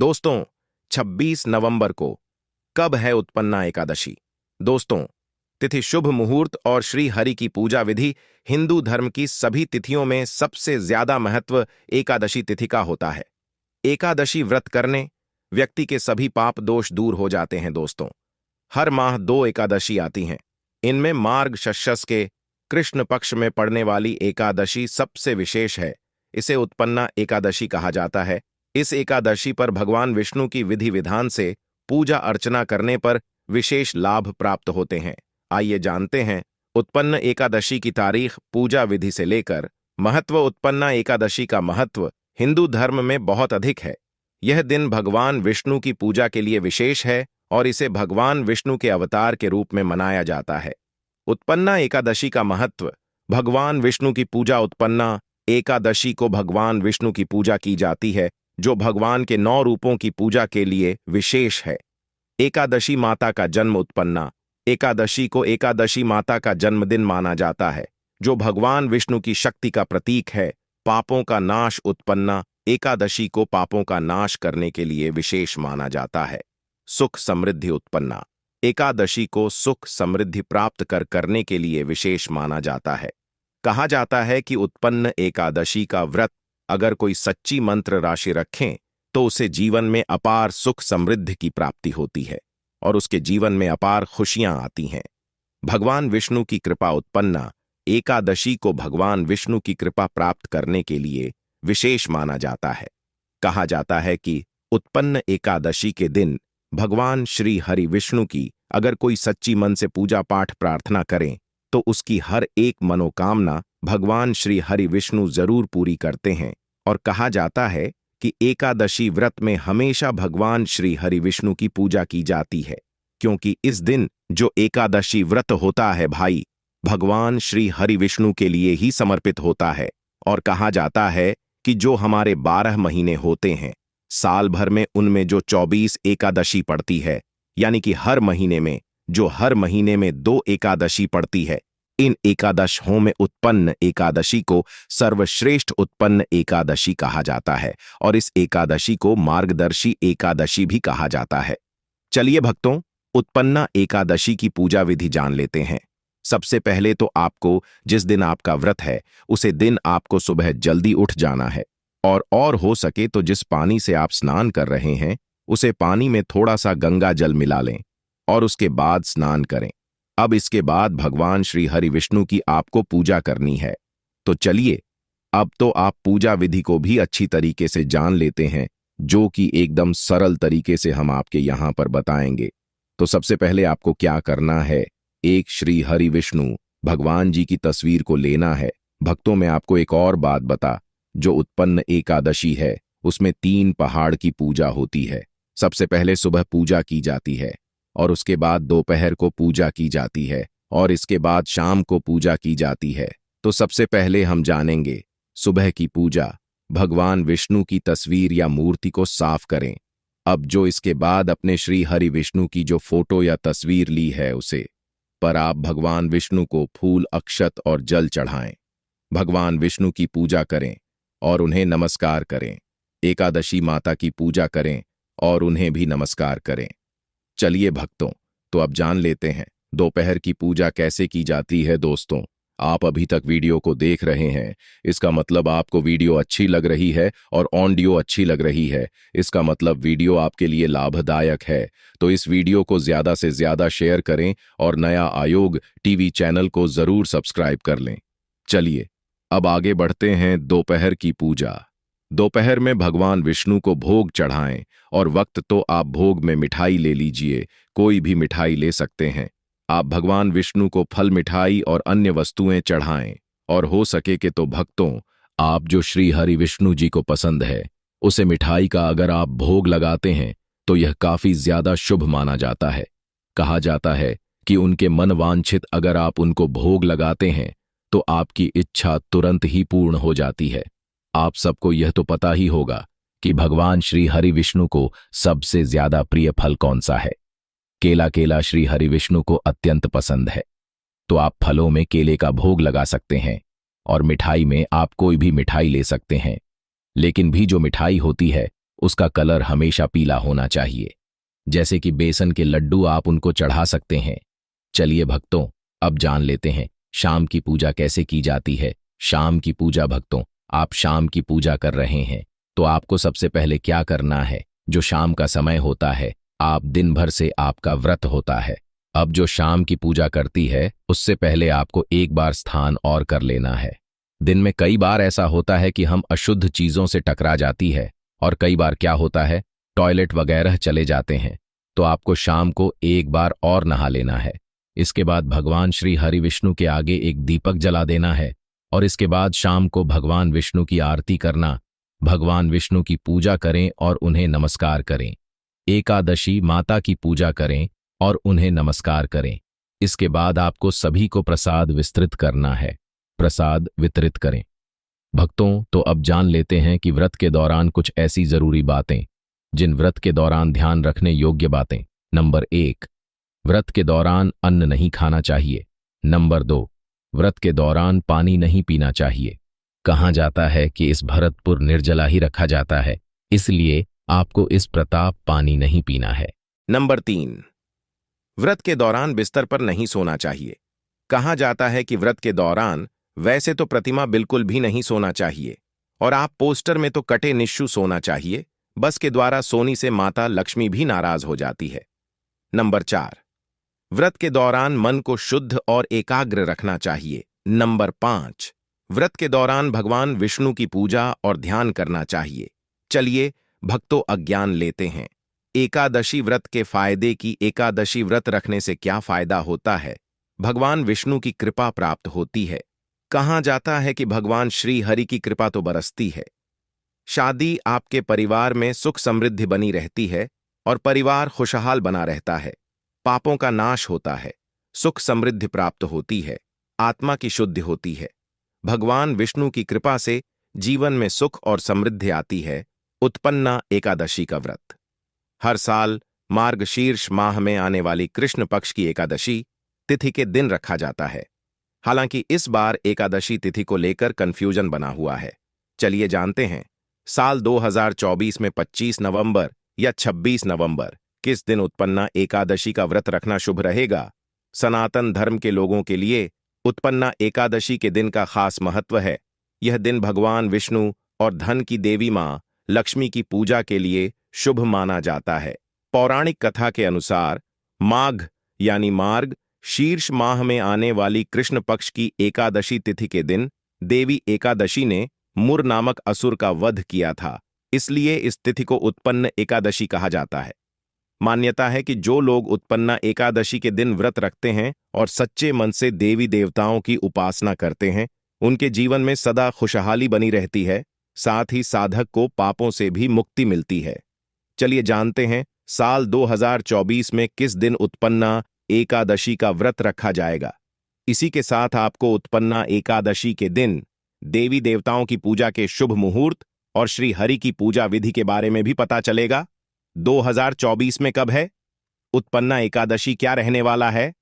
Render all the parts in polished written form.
दोस्तों, 26 नवंबर को कब है उत्पन्ना एकादशी? दोस्तों, तिथि, शुभ मुहूर्त और श्री हरि की पूजा विधि हिंदू धर्म की सभी तिथियों में सबसे ज्यादा महत्व एकादशी तिथि का होता है। एकादशी व्रत करने व्यक्ति के सभी पाप दोष दूर हो जाते हैं। दोस्तों, हर माह 2 एकादशी आती हैं। इनमें मार्गशीर्ष के कृष्ण पक्ष में पड़ने वाली एकादशी सबसे विशेष है। इसे उत्पन्ना एकादशी कहा जाता है। इस एकादशी पर भगवान विष्णु की विधि विधान से पूजा अर्चना करने पर विशेष लाभ प्राप्त होते हैं। आइए जानते हैं उत्पन्न एकादशी की तारीख, पूजा विधि से लेकर महत्व। उत्पन्ना एकादशी का महत्व हिंदू धर्म में बहुत अधिक है। यह दिन भगवान विष्णु की पूजा के लिए विशेष है और इसे भगवान विष्णु के अवतार के रूप में मनाया जाता है। उत्पन्ना एकादशी का महत्व। भगवान विष्णु की पूजा। उत्पन्ना एकादशी को भगवान विष्णु की पूजा की जाती है, जो भगवान के 9 रूपों की पूजा के लिए विशेष है। एकादशी माता का जन्म। उत्पन्ना एकादशी को एकादशी माता का जन्मदिन माना जाता है, जो भगवान विष्णु की शक्ति का प्रतीक है। पापों का नाश। उत्पन्ना एकादशी को पापों का नाश करने के लिए विशेष माना जाता है। सुख समृद्धि। उत्पन्ना एकादशी को सुख समृद्धि प्राप्त करने के लिए विशेष माना जाता है। कहा जाता है कि उत्पन्न एकादशी का व्रत अगर कोई सच्ची मंत्र राशि रखें तो उसे जीवन में अपार सुख समृद्धि की प्राप्ति होती है और उसके जीवन में अपार खुशियां आती हैं। भगवान विष्णु की कृपा। उत्पन्ना एकादशी को भगवान विष्णु की कृपा प्राप्त करने के लिए विशेष माना जाता है। कहा जाता है कि उत्पन्न एकादशी के दिन भगवान श्री हरि विष्णु की अगर कोई सच्ची मन से पूजा पाठ प्रार्थना करें तो उसकी हर एक मनोकामना भगवान श्री हरि विष्णु जरूर पूरी करते हैं। और कहा जाता है कि एकादशी व्रत में हमेशा भगवान श्री हरि विष्णु की पूजा की जाती है, क्योंकि इस दिन जो एकादशी व्रत होता है भाई, भगवान श्री हरि विष्णु के लिए ही समर्पित होता है। और कहा जाता है कि जो हमारे 12 महीने होते हैं, साल भर में उनमें जो 24 एकादशी पड़ती है, यानी कि हर महीने में 2 एकादशी पड़ती है। इन एकादशों में उत्पन्न एकादशी को सर्वश्रेष्ठ उत्पन्न एकादशी कहा जाता है और इस एकादशी को मार्गदर्शी एकादशी भी कहा जाता है। चलिए भक्तों, उत्पन्ना एकादशी की पूजा विधि जान लेते हैं। सबसे पहले तो आपको जिस दिन आपका व्रत है उसे दिन आपको सुबह जल्दी उठ जाना है और हो सके तो जिस पानी से आप स्नान कर रहे हैं उसे पानी में थोड़ा सा गंगा जल मिला लें और उसके बाद स्नान करें। अब इसके बाद भगवान श्री हरि विष्णु की आपको पूजा करनी है। तो चलिए, अब तो आप पूजा विधि को भी अच्छी तरीके से जान लेते हैं, जो कि एकदम सरल तरीके से हम आपके यहाँ पर बताएंगे। तो सबसे पहले आपको क्या करना है, एक श्री हरि विष्णु भगवान जी की तस्वीर को लेना है। भक्तों, में आपको एक और बात बता, जो उत्पन्न एकादशी है उसमें 3 पहाड़ की पूजा होती है। सबसे पहले सुबह पूजा की जाती है और उसके बाद दोपहर को पूजा की जाती है और इसके बाद शाम को पूजा की जाती है। तो सबसे पहले हम जानेंगे सुबह की पूजा। भगवान विष्णु की तस्वीर या मूर्ति को साफ करें। अब जो इसके बाद अपने श्री हरि विष्णु की जो फोटो या तस्वीर ली है उसे पर आप भगवान विष्णु को फूल, अक्षत और जल चढ़ाएं। भगवान विष्णु की पूजा करें और उन्हें नमस्कार करें। एकादशी माता की पूजा करें और उन्हें भी नमस्कार करें। चलिए भक्तों, तो अब जान लेते हैं दोपहर की पूजा कैसे की जाती है। दोस्तों, आप अभी तक वीडियो को देख रहे हैं, इसका मतलब आपको वीडियो अच्छी लग रही है और ऑडियो अच्छी लग रही है। इसका मतलब वीडियो आपके लिए लाभदायक है। तो इस वीडियो को ज्यादा से ज्यादा शेयर करें और नया आयोग टीवी चैनल को जरूर सब्सक्राइब कर लें। चलिए अब आगे बढ़ते हैं। दोपहर की पूजा। दोपहर में भगवान विष्णु को भोग चढ़ाएं और वक्त तो आप भोग में मिठाई ले लीजिए, कोई भी मिठाई ले सकते हैं। आप भगवान विष्णु को फल, मिठाई और अन्य वस्तुएं चढ़ाएं और हो सके कि तो भक्तों, आप जो श्री हरि विष्णु जी को पसंद है उसे मिठाई का अगर आप भोग लगाते हैं तो यह काफी ज्यादा शुभ माना जाता है। कहा जाता है कि उनके मन वांछित अगर आप उनको भोग लगाते हैं तो आपकी इच्छा तुरंत ही पूर्ण हो जाती है। आप सबको यह तो पता ही होगा कि भगवान श्री हरि विष्णु को सबसे ज्यादा प्रिय फल कौन सा है। केला श्री हरि विष्णु को अत्यंत पसंद है, तो आप फलों में केले का भोग लगा सकते हैं और मिठाई में आप कोई भी मिठाई ले सकते हैं। लेकिन भी जो मिठाई होती है उसका कलर हमेशा पीला होना चाहिए। जैसे कि बेसन के लड्डू आप उनको चढ़ा सकते हैं। चलिए भक्तों, अब जान लेते हैं शाम की पूजा कैसे की जाती है। शाम की पूजा भक्तों, आप शाम की पूजा कर रहे हैं तो आपको सबसे पहले क्या करना है। जो शाम का समय होता है, आप दिन भर से आपका व्रत होता है। अब जो शाम की पूजा करती है उससे पहले आपको एक बार स्नान और कर लेना है। दिन में कई बार ऐसा होता है कि हम अशुद्ध चीजों से टकरा जाती है और कई बार क्या होता है, टॉयलेट वगैरह चले जाते हैं, तो आपको शाम को एक बार और नहा लेना है। इसके बाद भगवान श्री हरि विष्णु के आगे एक दीपक जला देना है और इसके बाद शाम को भगवान विष्णु की आरती करना। भगवान विष्णु की पूजा करें और उन्हें नमस्कार करें। एकादशी माता की पूजा करें और उन्हें नमस्कार करें। इसके बाद आपको सभी को प्रसाद विस्तृत करना है। प्रसाद वितरित करें। भक्तों, तो अब जान लेते हैं कि व्रत के दौरान कुछ ऐसी जरूरी बातें जिन व्रत के दौरान ध्यान रखने योग्य बातें। नंबर 1, व्रत के दौरान अन्न नहीं खाना चाहिए। नंबर 2, व्रत के दौरान पानी नहीं पीना चाहिए। कहा जाता है कि इस भरतपुर निर्जला ही रखा जाता है, इसलिए आपको इस प्रताप पानी नहीं पीना है। नंबर 3, व्रत के दौरान बिस्तर पर नहीं सोना चाहिए। कहा जाता है कि व्रत के दौरान वैसे तो प्रतिमा बिल्कुल भी नहीं सोना चाहिए और आप पोस्टर में तो कटे निश्चू सोना चाहिए। बस के द्वारा सोने से माता लक्ष्मी भी नाराज हो जाती है। नंबर 4, व्रत के दौरान मन को शुद्ध और एकाग्र रखना चाहिए। नंबर 5, व्रत के दौरान भगवान विष्णु की पूजा और ध्यान करना चाहिए। चलिए भक्तों, अज्ञान लेते हैं एकादशी व्रत के फायदे की। एकादशी व्रत रखने से क्या फायदा होता है? भगवान विष्णु की कृपा प्राप्त होती है। कहा जाता है कि भगवान श्री हरि की कृपा तो बरसती है। शादी आपके परिवार में सुख समृद्धि बनी रहती है और परिवार खुशहाल बना रहता है। पापों का नाश होता है, सुख समृद्धि प्राप्त होती है, आत्मा की शुद्धि होती है। भगवान विष्णु की कृपा से जीवन में सुख और समृद्धि आती है। उत्पन्ना एकादशी का व्रत हर साल मार्गशीर्ष माह में आने वाली कृष्ण पक्ष की एकादशी तिथि के दिन रखा जाता है। हालांकि इस बार एकादशी तिथि को लेकर कंफ्यूजन बना हुआ है। चलिए जानते हैं, साल 2024 में 25 नवंबर या 26 नवंबर किस दिन उत्पन्ना एकादशी का व्रत रखना शुभ रहेगा। सनातन धर्म के लोगों के लिए उत्पन्ना एकादशी के दिन का खास महत्व है। यह दिन भगवान विष्णु और धन की देवी मां लक्ष्मी की पूजा के लिए शुभ माना जाता है। पौराणिक कथा के अनुसार माघ यानी मार्ग शीर्ष माह में आने वाली कृष्ण पक्ष की एकादशी तिथि के दिन देवी एकादशी ने मुर नामक असुर का वध किया था, इसलिए इस तिथि को उत्पन्न एकादशी कहा जाता है। मान्यता है कि जो लोग उत्पन्ना एकादशी के दिन व्रत रखते हैं और सच्चे मन से देवी देवताओं की उपासना करते हैं, उनके जीवन में सदा खुशहाली बनी रहती है। साथ ही साधक को पापों से भी मुक्ति मिलती है। चलिए जानते हैं, साल 2024 में किस दिन उत्पन्ना एकादशी का व्रत रखा जाएगा। इसी के साथ आपको उत्पन्ना एकादशी के दिन देवी देवताओं की पूजा के शुभ मुहूर्त और श्री हरि की पूजा विधि के बारे में भी पता चलेगा। 2024 में कब है? उत्पन्ना एकादशी क्या रहने वाला है?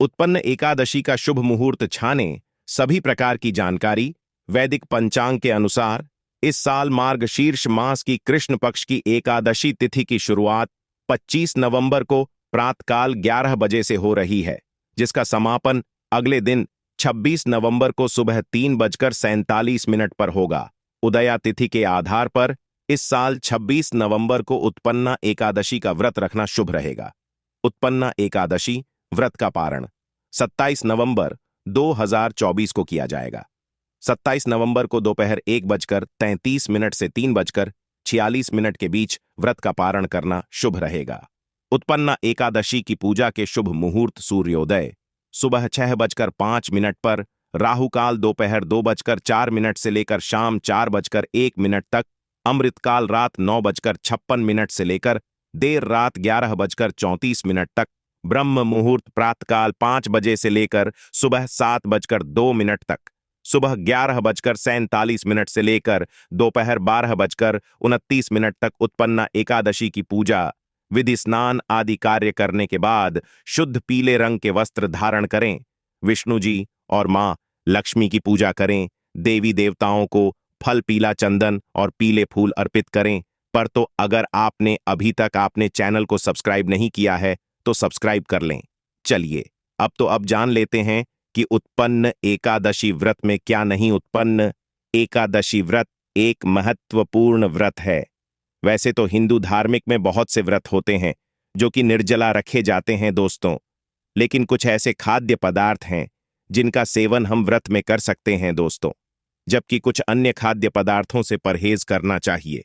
उत्पन्न एकादशी का शुभ मुहूर्त छाने सभी प्रकार की जानकारी। वैदिक पंचांग के अनुसार इस साल मार्गशीर्ष मास की कृष्ण पक्ष की एकादशी तिथि की शुरुआत 25 नवंबर को प्रातःकाल 11 बजे से हो रही है, जिसका समापन अगले दिन 26 नवंबर को सुबह 3:47 पर होगा। उदया तिथि के आधार पर इस साल 26 नवंबर को उत्पन्ना एकादशी का व्रत रखना शुभ रहेगा। उत्पन्ना एकादशी व्रत का पारण 27 नवंबर 2024 को किया जाएगा। 27 नवंबर को दोपहर 1:33 से 3:46 के बीच व्रत का पारण करना शुभ रहेगा। उत्पन्ना एकादशी की पूजा के शुभ मुहूर्त सूर्योदय सुबह 6:05 पर, राहुकाल दोपहर 2:04 से लेकर शाम 4:01 तक, अमृतकाल रात 9:56 से लेकर देर रात 11:34 तक, ब्रह्म मुहूर्त प्रातःकाल 5 बजे से लेकर सुबह 7:02 तक, सुबह 11:47 से लेकर दोपहर 12:29 तक उत्पन्ना एकादशी की पूजा विधि स्नान आदि कार्य करने के बाद शुद्ध पीले रंग के वस्त्र धारण करें। विष्णु जी और मां लक्ष्मी की पूजा करें। देवी देवताओं को फल पीला चंदन और पीले फूल अर्पित करें। पर तो अगर आपने अभी तक आपने चैनल को सब्सक्राइब नहीं किया है तो सब्सक्राइब कर लें। चलिए अब जान लेते हैं कि उत्पन्न एकादशी व्रत में क्या नहीं उत्पन्न। एकादशी व्रत एक महत्वपूर्ण व्रत है। वैसे तो हिंदू धार्मिक में बहुत से व्रत होते हैं जो कि निर्जला रखे जाते हैं दोस्तों, लेकिन कुछ ऐसे खाद्य पदार्थ हैं जिनका सेवन हम व्रत में कर सकते हैं दोस्तों, जबकि कुछ अन्य खाद्य पदार्थों से परहेज करना चाहिए।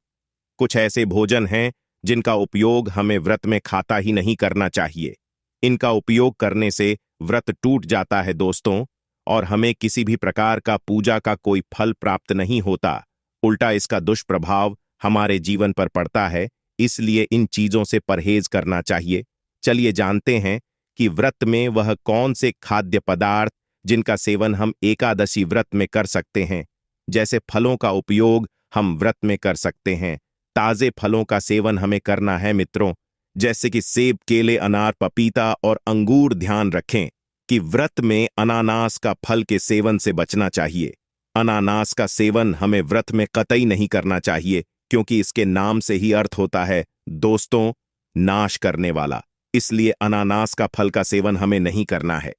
कुछ ऐसे भोजन हैं जिनका उपयोग हमें व्रत में खाता ही नहीं करना चाहिए। इनका उपयोग करने से व्रत टूट जाता है दोस्तों, और हमें किसी भी प्रकार का पूजा का कोई फल प्राप्त नहीं होता। उल्टा इसका दुष्प्रभाव हमारे जीवन पर पड़ता है, इसलिए इन चीजों से परहेज करना चाहिए। चलिए जानते हैं कि व्रत में वह कौन से खाद्य पदार्थ जिनका सेवन हम एकादशी व्रत में कर सकते हैं। जैसे फलों का उपयोग हम व्रत में कर सकते हैं। ताजे फलों का सेवन हमें करना है मित्रों, जैसे कि सेब, केले, अनार, पपीता और अंगूर। ध्यान रखें कि व्रत में अनानास का फल के सेवन से बचना चाहिए। अनानास का सेवन हमें व्रत में कतई नहीं करना चाहिए, क्योंकि इसके नाम से ही अर्थ होता है दोस्तों, नाश करने वाला। इसलिए अनानास का फल का सेवन हमें नहीं करना है।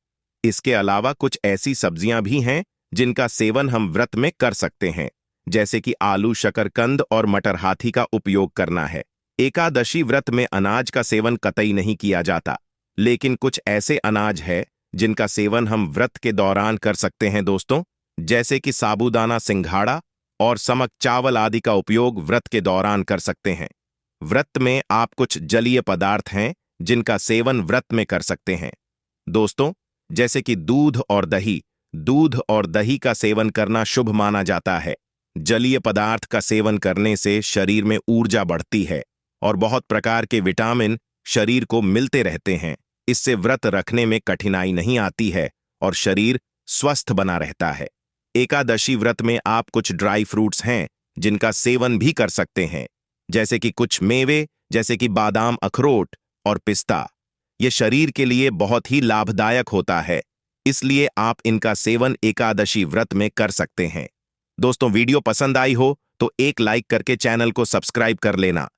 इसके अलावा कुछ ऐसी सब्जियां भी हैं जिनका सेवन हम व्रत में कर सकते हैं, जैसे कि आलू, शकरकंद और मटर हाथी का उपयोग करना है। एकादशी व्रत में अनाज का सेवन कतई नहीं किया जाता, लेकिन कुछ ऐसे अनाज है जिनका सेवन हम व्रत के दौरान कर सकते हैं दोस्तों, जैसे कि साबूदाना, सिंघाड़ा और समक चावल आदि का उपयोग व्रत के दौरान कर सकते हैं। व्रत में आप कुछ जलीय पदार्थ हैं जिनका सेवन व्रत में कर सकते हैं दोस्तों, जैसे कि दूध और दही। दूध और दही का सेवन करना शुभ माना जाता है। जलीय पदार्थ का सेवन करने से शरीर में ऊर्जा बढ़ती है और बहुत प्रकार के विटामिन शरीर को मिलते रहते हैं। इससे व्रत रखने में कठिनाई नहीं आती है और शरीर स्वस्थ बना रहता है। एकादशी व्रत में आप कुछ ड्राई फ्रूट्स हैं जिनका सेवन भी कर सकते हैं, जैसे कि कुछ मेवे, जैसे कि बादाम, अखरोट और पिस्ता। ये शरीर के लिए बहुत ही लाभदायक होता है, इसलिए आप इनका सेवन एकादशी व्रत में कर सकते हैं। दोस्तों, वीडियो पसंद आई हो तो एक लाइक करके चैनल को सब्सक्राइब कर लेना।